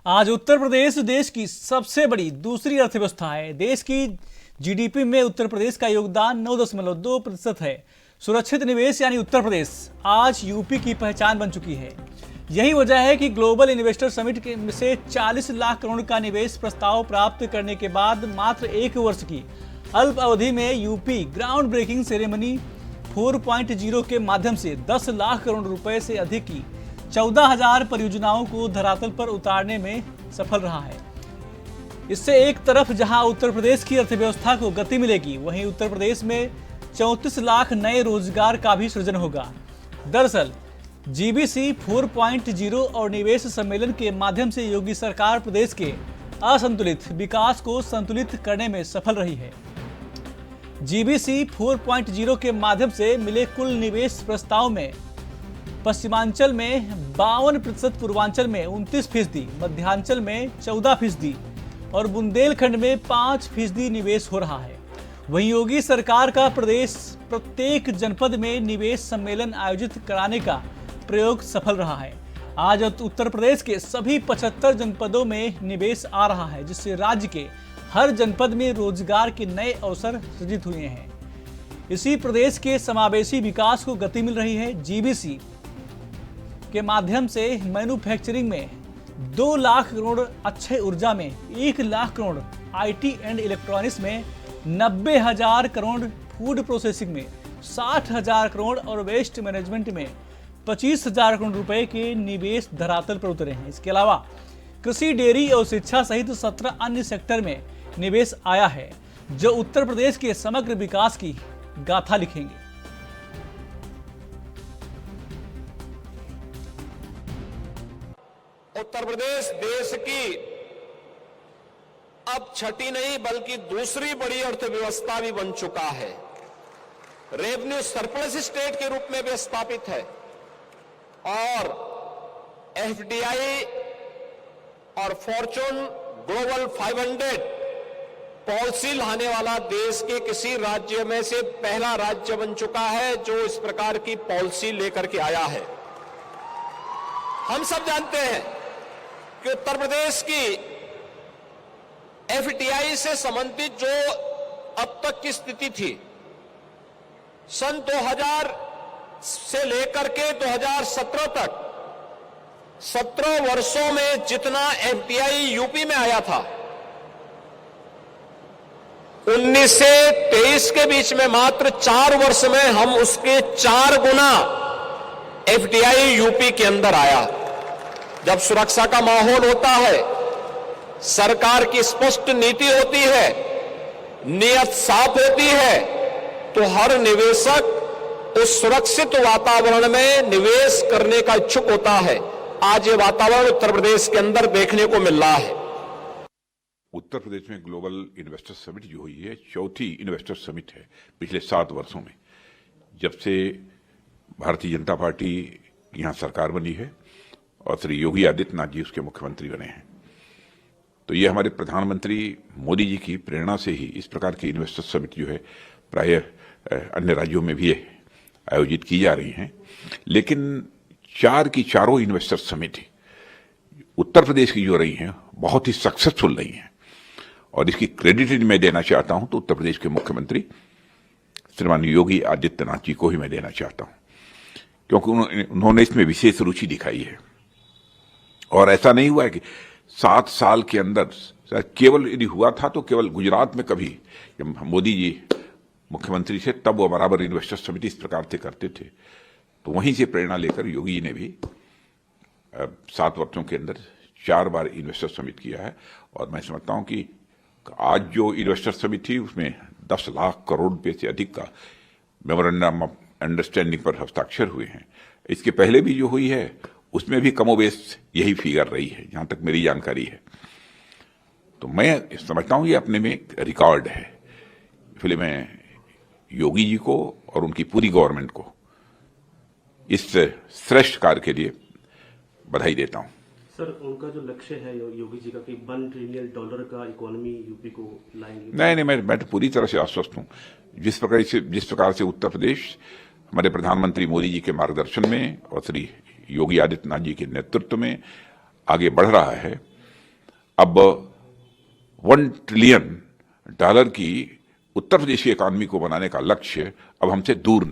आज उत्तर प्रदेश देश की सबसे बड़ी दूसरी अर्थव्यवस्था है। देश की जीडीपी में उत्तर प्रदेश का योगदान 9.2% है। सुरक्षित निवेश यानी उत्तर प्रदेश आज यूपी की पहचान बन चुकी है। यही वजह है कि ग्लोबल इन्वेस्टर समिट से 40 लाख करोड़ का निवेश प्रस्ताव प्राप्त करने के बाद मात्र 1 वर्ष की अल्प अवधि में यूपी ग्राउंड ब्रेकिंग सेरेमनी 4.0 के माध्यम से 10 लाख करोड़ रुपए से अधिक की 14,000 परियोजनाओं को धरातल पर उतारने में सफल रहा है। इससे एक तरफ जहां उत्तर प्रदेश की अर्थव्यवस्था को गति मिलेगी, वहीं उत्तर प्रदेश में 34 लाख नए रोजगार का भी सृजन होगा। दरअसल जीबीसी 4.0 और निवेश सम्मेलन के माध्यम से योगी सरकार प्रदेश के असंतुलित विकास को संतुलित करने में सफल रही है। जीबीसी 4.0 के माध्यम से मिले कुल निवेश प्रस्ताव में पश्चिमांचल में 52%, पूर्वांचल में 29%, मध्यांचल में 14% और बुंदेलखंड में 5% निवेश हो रहा है। वहीं योगी सरकार का प्रदेश प्रत्येक जनपद में निवेश सम्मेलन आयोजित कराने का प्रयोग सफल रहा है। आज उत्तर प्रदेश के सभी 75 जनपदों में निवेश आ रहा है, जिससे राज्य के हर जनपद में रोजगार के नए अवसर सृजित हुए हैं। इसी प्रदेश के समावेशी विकास को गति मिल रही है। जीबीसी के माध्यम से मैन्युफैक्चरिंग में 2 लाख करोड़, अक्षय ऊर्जा में 1 lakh crore, IT and electronics में 90,000 करोड़, फूड प्रोसेसिंग में 60,000 करोड़ और वेस्ट मैनेजमेंट में 25,000 करोड़ रुपए के निवेश धरातल पर उतरे हैं। इसके अलावा कृषि, डेयरी और शिक्षा सहित 17 अन्य सेक्टर में निवेश आया है, जो उत्तर प्रदेश के समग्र विकास की गाथा लिखेंगे। उत्तर प्रदेश देश की अब छठी नहीं बल्कि दूसरी बड़ी अर्थव्यवस्था भी बन चुका है। रेवेन्यू सरप्लस स्टेट के रूप में भी स्थापित है और एफडीआई और फॉर्चून ग्लोबल 500 पॉलिसी लाने वाला देश के किसी राज्य में से पहला राज्य बन चुका है जो इस प्रकार की पॉलिसी लेकर के आया है। हम सब जानते हैं कि उत्तर प्रदेश की एफडीआई से संबंधित जो अब तक की स्थिति थी, सन 2000 से लेकर के 2017 तक 17 वर्षों में जितना एफडीआई यूपी में आया था, 19 से 23 के बीच में मात्र 4 वर्ष में हम उसके 4 गुना एफडीआई यूपी के अंदर आया। जब सुरक्षा का माहौल होता है, सरकार की स्पष्ट नीति होती है, नियत साफ होती है, तो हर निवेशक उस सुरक्षित वातावरण में निवेश करने का इच्छुक होता है। आज ये वातावरण उत्तर प्रदेश के अंदर देखने को मिल रहा है। उत्तर प्रदेश में ग्लोबल इन्वेस्टर समिट जो हुई है, चौथी इन्वेस्टर समिट है पिछले 7 वर्षों में, जब से भारतीय जनता पार्टी यहां सरकार बनी है और श्री योगी आदित्यनाथ जी उसके मुख्यमंत्री बने हैं। तो ये हमारे प्रधानमंत्री मोदी जी की प्रेरणा से ही इस प्रकार की इन्वेस्टर समिट जो है प्रायः अन्य राज्यों में भी आयोजित की जा रही हैं। लेकिन 4 की चारों इन्वेस्टर समिट उत्तर प्रदेश की जो रही हैं बहुत ही सक्सेसफुल रही हैं और इसकी क्रेडिट मैं देना चाहता हूं तो उत्तर प्रदेश के मुख्यमंत्री श्रीमान योगी आदित्यनाथ जी को ही मैं देना चाहता हूं, क्योंकि उन्होंने इसमें विशेष रुचि दिखाई है। और ऐसा नहीं हुआ है कि 7 साल के अंदर केवल यदि हुआ था तो केवल गुजरात में कभी जब मोदी जी मुख्यमंत्री थे तब वो बराबर इन्वेस्टर समिति इस प्रकार से करते थे। तो वहीं से प्रेरणा लेकर योगी जी ने भी 7 वर्षों के अंदर 4 बार इन्वेस्टर समिट किया है। और मैं समझता हूं कि आज जो इन्वेस्टर समिट थी उसमें 10 लाख करोड़ रुपए से अधिक का मेमोरेंडम ऑफ अंडरस्टैंडिंग पर हस्ताक्षर हुए हैं। इसके पहले भी जो हुई है उसमें भी कमोबेश यही फिगर रही है, जहां तक मेरी जानकारी है। तो मैं समझता हूं ये अपने में एक रिकॉर्ड है। इसलिए मैं योगी जी को और उनकी पूरी गवर्नमेंट को इस श्रेष्ठ कार्य के लिए बधाई देता हूं। सर, उनका जो लक्ष्य है योगी जी का कि $1 ट्रिलियन का इकोनॉमी यूपी को लाएंगे। नहीं, मैं तो पूरी तरह से आश्वस्त हूं। जिस प्रकार से उत्तर प्रदेश हमारे प्रधानमंत्री मोदी जी के मार्गदर्शन में और श्री योगी आदित्यनाथ जी के नेतृत्व में आगे बढ़ रहा है, अब 1 ट्रिलियन डॉलर की उत्तर प्रदेश की इकॉनमी को बनाने का लक्ष्य अब हमसे दूर नहीं।